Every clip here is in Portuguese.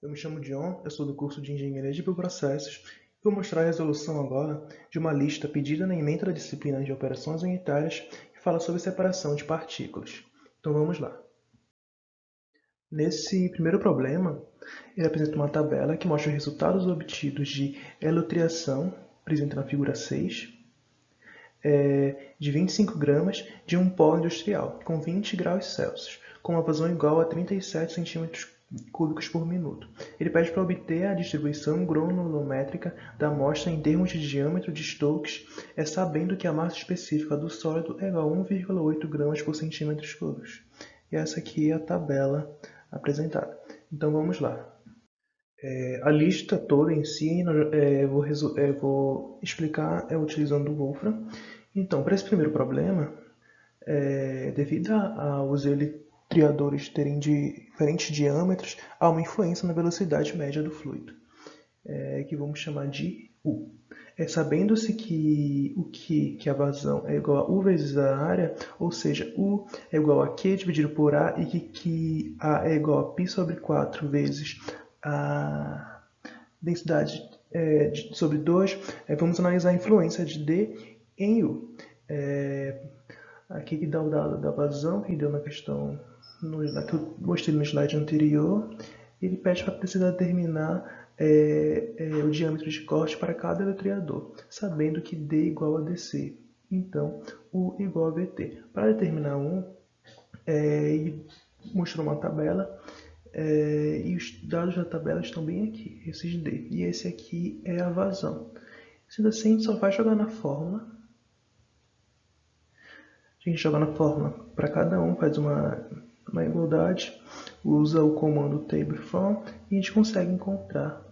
Eu me chamo John, eu sou do curso de Engenharia de Bioprocessos e vou mostrar a resolução agora de uma lista pedida na ementa da disciplina de Operações Unitárias que fala sobre separação de partículas. Então vamos lá. Nesse primeiro problema, ele apresenta uma tabela que mostra os resultados obtidos de eletriação, presente na figura 6, de 25 gramas de um pó industrial, com 20 graus Celsius, com uma vazão igual a 37 centímetros cúbicos por minuto. Ele pede para obter a distribuição granulométrica da amostra em termos de diâmetro de Stokes, sabendo que a massa específica do sólido é igual a 1,8 gramas por centímetros cúbicos. E essa aqui é a tabela apresentada. Então vamos lá. A lista toda em si, vou explicar utilizando o Wolfram. Então, para esse primeiro problema, devido aos eletriadores terem diferentes diâmetros, há uma influência na velocidade média do fluido, que vamos chamar de U. Sabendo-se que a vazão é igual a U vezes a área, ou seja, U é igual a Q dividido por A, e que A é igual a π sobre 4 vezes a densidade sobre 2, vamos analisar a influência de D em U. Aqui que dá o dado da vazão, que deu na questão que eu mostrei no slide anterior. Ele pede para precisar determinar o diâmetro de corte para cada eletriador, sabendo que D igual a DC. Então, U igual a VT. Para determinar ele mostrou uma tabela, e os dados da tabela estão bem aqui, esses D. E esse aqui é a vazão. Sendo assim, a gente só vai jogar na fórmula. A gente joga na fórmula para cada um, faz uma igualdade, usa o comando table from e a gente consegue encontrar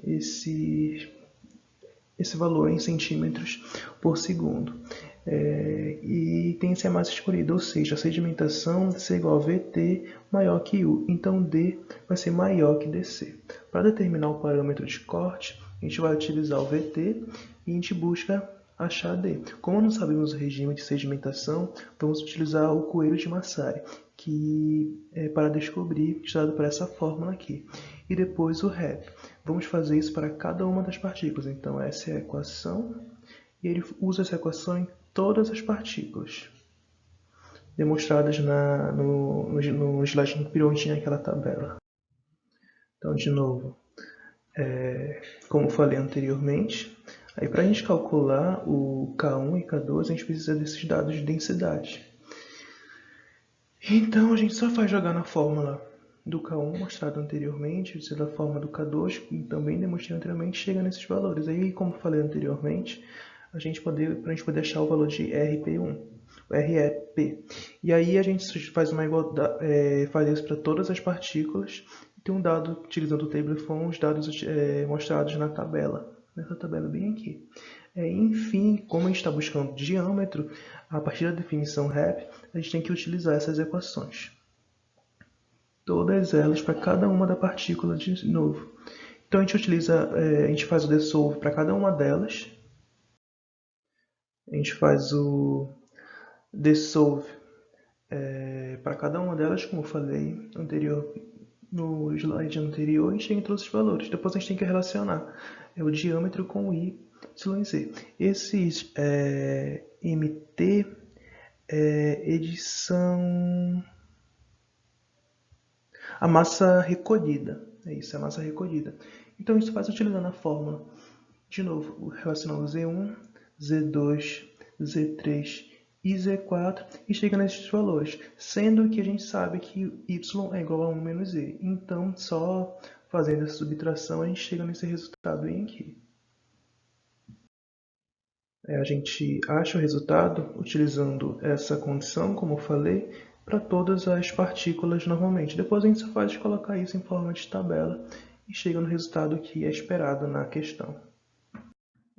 esse valor em centímetros por segundo. E tem-se a massa escolhida, ou seja, a sedimentação deve ser igual a VT maior que U. Então D vai ser maior que DC. Para determinar o parâmetro de corte, a gente vai utilizar o VT e a gente busca achar D. Como não sabemos o regime de sedimentação, vamos utilizar o coelho de Massary, que é para descobrir, estudado por essa fórmula aqui. E depois o REP. Vamos fazer isso para cada uma das partículas. Então essa é a equação, e ele usa essa equação em todas as partículas, demonstradas no slide anterior, onde tinha aquela tabela. Então, de novo, como falei anteriormente, aí para a gente calcular o K1 e K2, a gente precisa desses dados de densidade. Então, a gente só faz jogar na fórmula do K1 mostrado anteriormente, da fórmula do K2, que também demonstrei anteriormente, chega nesses valores. Aí, como falei anteriormente, para a gente poder achar o valor de RP1, o REP. E aí a gente faz uma igualdade, faz isso para todas as partículas, e tem um dado, utilizando o table from, os dados mostrados na tabela, nessa tabela bem aqui. Enfim, como a gente está buscando diâmetro, a partir da definição REP, a gente tem que utilizar essas equações. Todas elas para cada uma da partícula de novo. Então a gente faz o dissolve para cada uma delas. A gente faz o dissolve para cada uma delas, como eu falei no slide anterior, e chega em todos os valores. Depois a gente tem que relacionar o diâmetro com o YZ. Esses MT, eles são a massa recolhida. É isso, a massa recolhida. Então isso faz utilizando a fórmula, de novo, relacionando Z1, Z2, Z3 e Z4 e chega nesses valores, sendo que a gente sabe que Y é igual a 1 menos Z. Então, só fazendo essa subtração, a gente chega nesse resultado bem aqui. A gente acha o resultado utilizando essa condição, como eu falei, para todas as partículas normalmente. Depois a gente só faz colocar isso em forma de tabela e chega no resultado que é esperado na questão.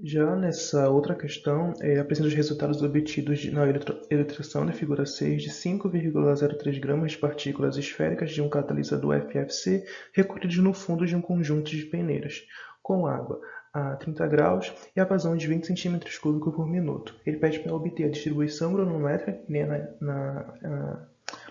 Já nessa outra questão, apresenta os resultados obtidos na eletrização da figura 6 de 5,03 gramas de partículas esféricas de um catalisador FFC recolhidos no fundo de um conjunto de peneiras, com água a 30 graus e a vazão de 20 cm3 por minuto. Ele pede para obter a distribuição granulométrica, que nem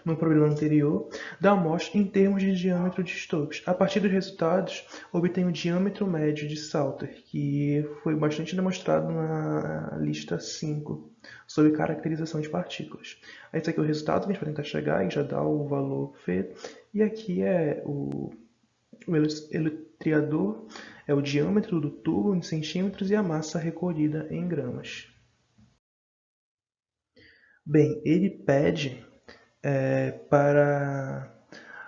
no problema anterior, da amostra em termos de diâmetro de Stokes. A partir dos resultados, obtém o diâmetro médio de Salter, que foi bastante demonstrado na lista 5, sobre caracterização de partículas. Esse aqui é o resultado que a gente vai tentar chegar e já dá o valor feito. E aqui é o eletriador, é o diâmetro do tubo em centímetros e a massa recolhida em gramas. Bem, ele pede para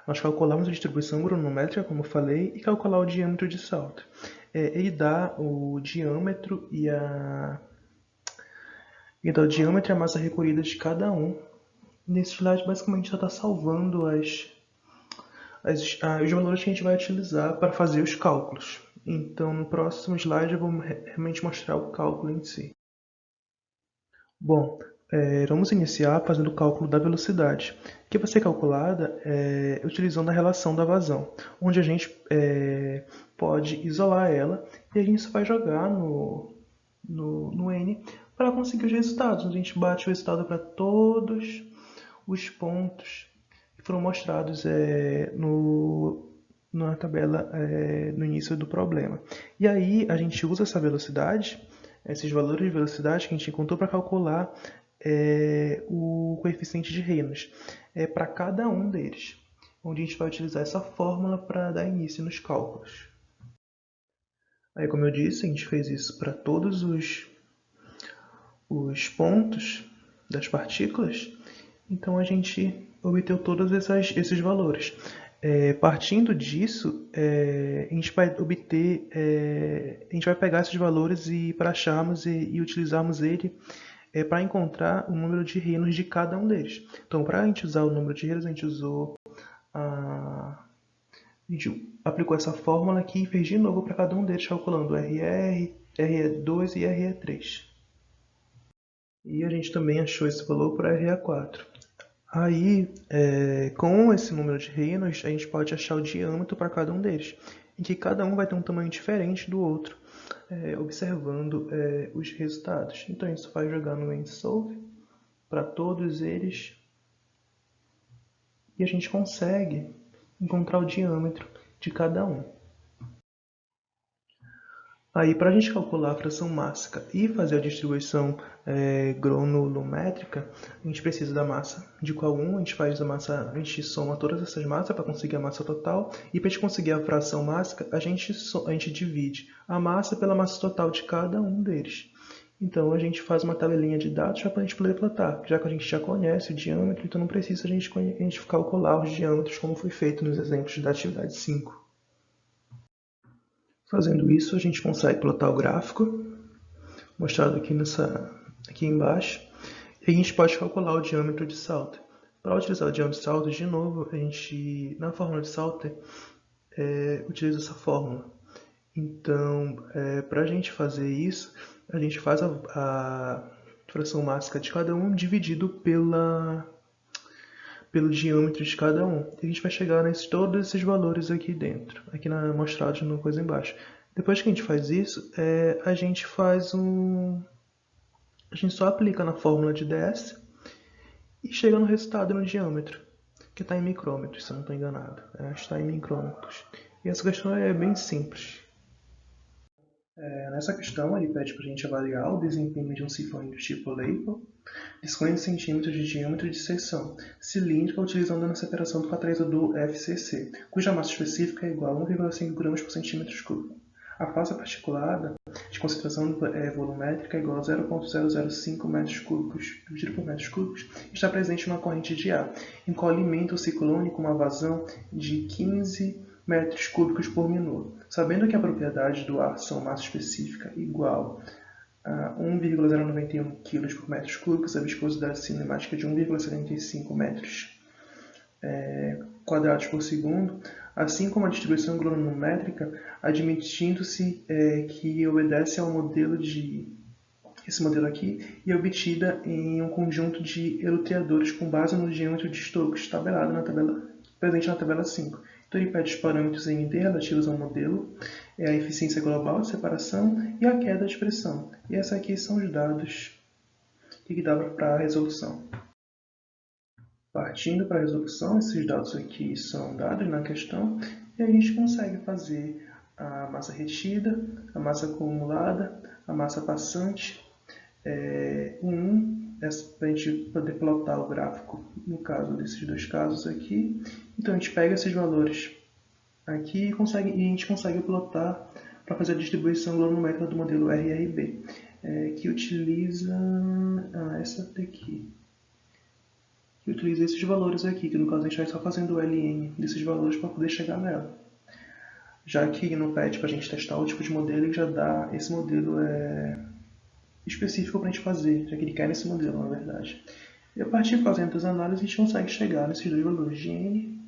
nós calcularmos a distribuição granulométrica, como eu falei, e calcular o diâmetro de Salter. Ele dá o diâmetro e a massa recolhida de cada um. Nesse slide, basicamente, já está salvando os valores que a gente vai utilizar para fazer os cálculos. Então, no próximo slide, eu vou realmente mostrar o cálculo em si. Bom, vamos iniciar fazendo o cálculo da velocidade, que vai ser calculada utilizando a relação da vazão, onde a gente pode isolar ela e a gente só vai jogar no N para conseguir os resultados. A gente bate o resultado para todos os pontos que foram mostrados na tabela no início do problema. E aí a gente usa essa velocidade, esses valores de velocidade que a gente encontrou para calcular o coeficiente de Reynolds para cada um deles, onde a gente vai utilizar essa fórmula para dar início nos cálculos. Aí, como eu disse, a gente fez isso para todos os pontos das partículas, então a gente obteve todos esses valores. Partindo disso, a gente vai pegar esses valores para acharmos e utilizarmos ele para encontrar o número de Reynolds de cada um deles. Então, para a gente usar o número de Reynolds, a gente aplicou essa fórmula aqui e fez de novo para cada um deles, calculando RR, RE2 e RE3. E a gente também achou esse valor para RE4. Aí, com esse número de Reynolds, a gente pode achar o diâmetro para cada um deles, em que cada um vai ter um tamanho diferente do outro, observando os resultados. Então, a gente vai jogar no NSolve para todos eles e a gente consegue encontrar o diâmetro de cada um. Aí, para a gente calcular a fração mássica e fazer a distribuição granulométrica, a gente precisa da massa de qual um, a gente soma todas essas massas para conseguir a massa total, e para a gente conseguir a fração mássica, a gente divide a massa pela massa total de cada um deles. Então, a gente faz uma tabelinha de dados para a gente poder plotar, já que a gente já conhece o diâmetro, então não precisa a gente calcular os diâmetros como foi feito nos exemplos da atividade 5. Fazendo isso, a gente consegue plotar o gráfico, mostrado aqui embaixo, e a gente pode calcular o diâmetro de Salter. Para utilizar o diâmetro de Salter, de novo, a gente, na fórmula de Salter, utiliza essa fórmula. Então, para a gente fazer isso, a gente faz a fração mássica de cada um dividido pelo diâmetro de cada um. E a gente vai chegar todos esses valores aqui dentro, aqui mostrados na coisa embaixo. Depois que a gente faz isso, a gente só aplica na fórmula de ds e chega no resultado no diâmetro, que está em micrômetros, se eu não estou enganado. Está em micrômetros. E essa questão é bem simples. Nessa questão, ele pede para a gente avaliar o desempenho de um sifão do tipo Leighton de 50 cm de diâmetro de seção cilíndrica utilizando a separação do catalisador FCC, cuja massa específica é igual a 1,5 gramas por centímetro cúbico. A faixa particulada de concentração volumétrica é igual a 0,005 metros cúbicos dividido por metros cúbicos e está presente numa corrente de ar, em qual alimenta o ciclone com uma vazão de 15 metros cúbicos por minuto. Sabendo que a propriedade do ar são massa específica igual a 1,091 kg por metros cúbicos, a viscosidade cinemática de 1,75 metros quadrados por segundo, assim como a distribuição granulométrica, admitindo-se que obedece ao modelo esse modelo aqui, e é obtida em um conjunto de eletriadores com base no diâmetro de Stokes, tabelado presente na tabela 5. Então, ele pede os parâmetros MD relativos ao modelo, a eficiência global de separação e a queda de pressão. E esses aqui são os dados que dá para a resolução. Partindo para a resolução, esses dados aqui são dados na questão e a gente consegue fazer a massa retida, a massa acumulada, a massa passante, para a gente poder plotar o gráfico no caso desses dois casos aqui. Então a gente pega esses valores aqui e a gente consegue plotar para fazer a distribuição glonométrica do modelo RRB, que utiliza essa daqui. Que utiliza esses valores aqui, que no caso a gente vai só fazendo o ln desses valores para poder chegar nela. Já que no pede para a gente testar o tipo de modelo, ele já dá esse modelo específico para a gente fazer, já que ele quer nesse modelo, na verdade. E a partir de fazendo as análises, a gente consegue chegar nesses dois valores de n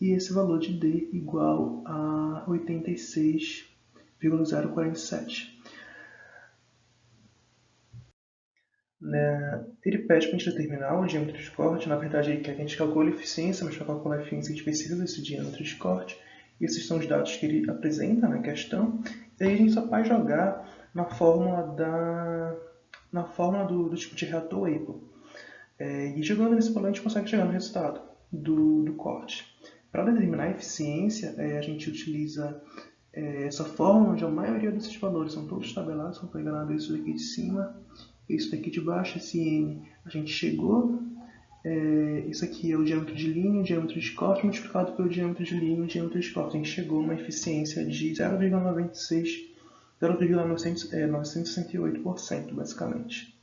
e esse valor de d igual a 86,047. Ele pede para a gente determinar o diâmetro de corte. Na verdade, ele quer que a gente calcule a eficiência, mas para calcular a eficiência a gente precisa desse diâmetro de corte. Esses são os dados que ele apresenta na questão. E aí a gente só vai jogar na fórmula do tipo de reator Apple. E jogando nesse valor a gente consegue chegar no resultado do corte. Para determinar a eficiência, a gente utiliza essa fórmula, onde a maioria desses valores são todos tabelados. Só pegar nada isso daqui de cima, isso daqui de baixo, esse n a gente chegou. Isso aqui é o diâmetro de linha, o diâmetro de corte multiplicado pelo diâmetro de linha e o diâmetro de corte. A gente chegou a uma eficiência de 0,968%, basicamente.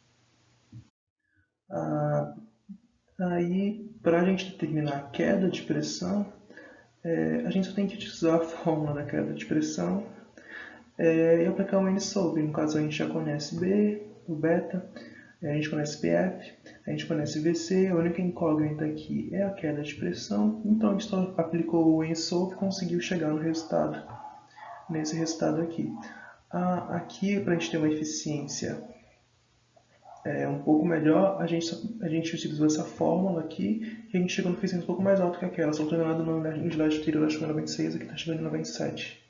Aí, para a gente determinar a queda de pressão, a gente só tem que utilizar a fórmula da queda de pressão e aplicar o N-SOLVE. No caso, a gente já conhece B, o beta, a gente conhece PF, a gente conhece VC, a única incógnita aqui é a queda de pressão. Então, a gente só aplicou o N-SOLVE e conseguiu chegar no resultado, nesse resultado aqui. Aqui, para a gente ter uma eficiência um pouco melhor, a gente utilizou essa fórmula aqui e a gente chegou no eficiência um pouco mais alta que aquela. Só estou enganado no slide anterior, acho que foi 96, aqui está chegando em 97.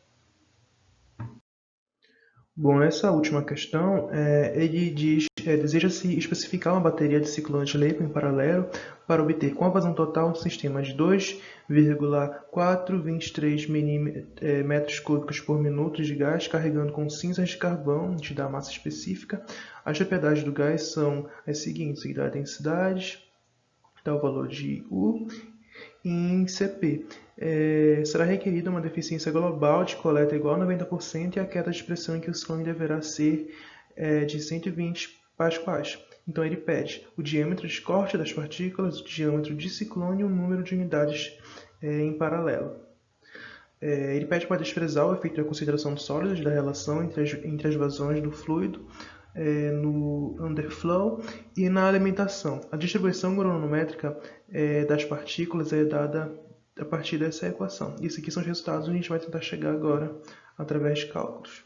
Bom, essa última questão, ele diz, deseja-se especificar uma bateria de ciclo anti-Leighton em paralelo para obter com a vazão total um sistema de 2,423 metros cúbicos por minuto de gás carregando com cinzas de carvão, a gente dá a massa específica. As propriedades do gás são as seguintes: aqui dá a densidade, dá o valor de U. Em CP, será requerida uma deficiência global de coleta igual a 90% e a queda de pressão em que o ciclone deverá ser de 120 pascais. Então ele pede o diâmetro de corte das partículas, o diâmetro de ciclone e o número de unidades em paralelo. Ele pede para desprezar o efeito da consideração de sólidos da relação entre as vazões do fluido no underflow e na alimentação. A distribuição granulométrica das partículas é dada a partir dessa equação. Isso aqui são os resultados que a gente vai tentar chegar agora através de cálculos.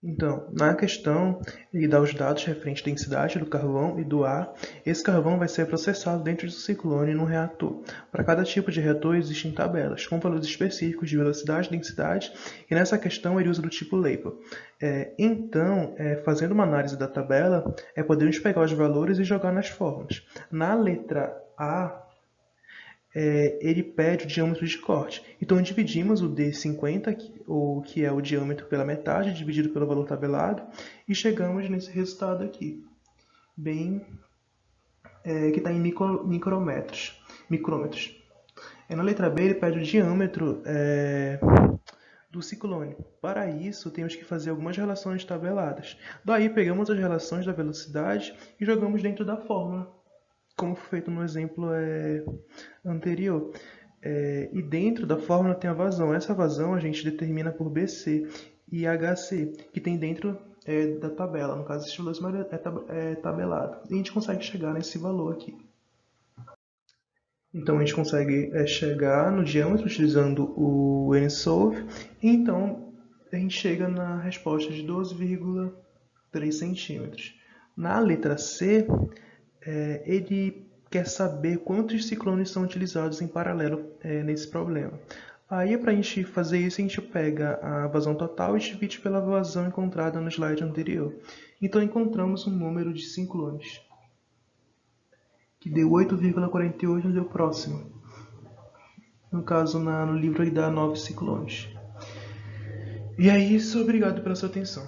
Então, na questão, ele dá os dados referentes à densidade do carvão e do ar. Esse carvão vai ser processado dentro do ciclone no reator. Para cada tipo de reator existem tabelas, com valores específicos de velocidade, densidade, e nessa questão ele usa do tipo Leighton. Então, fazendo uma análise da tabela, podemos pegar os valores e jogar nas fórmulas. Na letra A, ele pede o diâmetro de corte. Então, dividimos o D50, que é o diâmetro, pela metade, dividido pelo valor tabelado, e chegamos nesse resultado aqui, que está em micrômetros. Na letra B, ele pede o diâmetro do ciclone. Para isso, temos que fazer algumas relações tabeladas. Daí, pegamos as relações da velocidade e jogamos dentro da fórmula, como foi feito no exemplo anterior. E dentro da fórmula tem a vazão. Essa vazão a gente determina por BC e HC, que tem dentro da tabela. No caso, esse valor é tabelado. E a gente consegue chegar nesse valor aqui. Então, a gente consegue chegar no diâmetro utilizando o N-SOLVE. E então, a gente chega na resposta de 12,3 centímetros. Na letra C, ele quer saber quantos ciclones são utilizados em paralelo nesse problema. Aí, para a gente fazer isso, a gente pega a vazão total e divide pela vazão encontrada no slide anterior. Então, encontramos um número de ciclones, que deu 8,48, deu próximo. No caso, no livro, ele dá 9 ciclones. E é isso, obrigado pela sua atenção.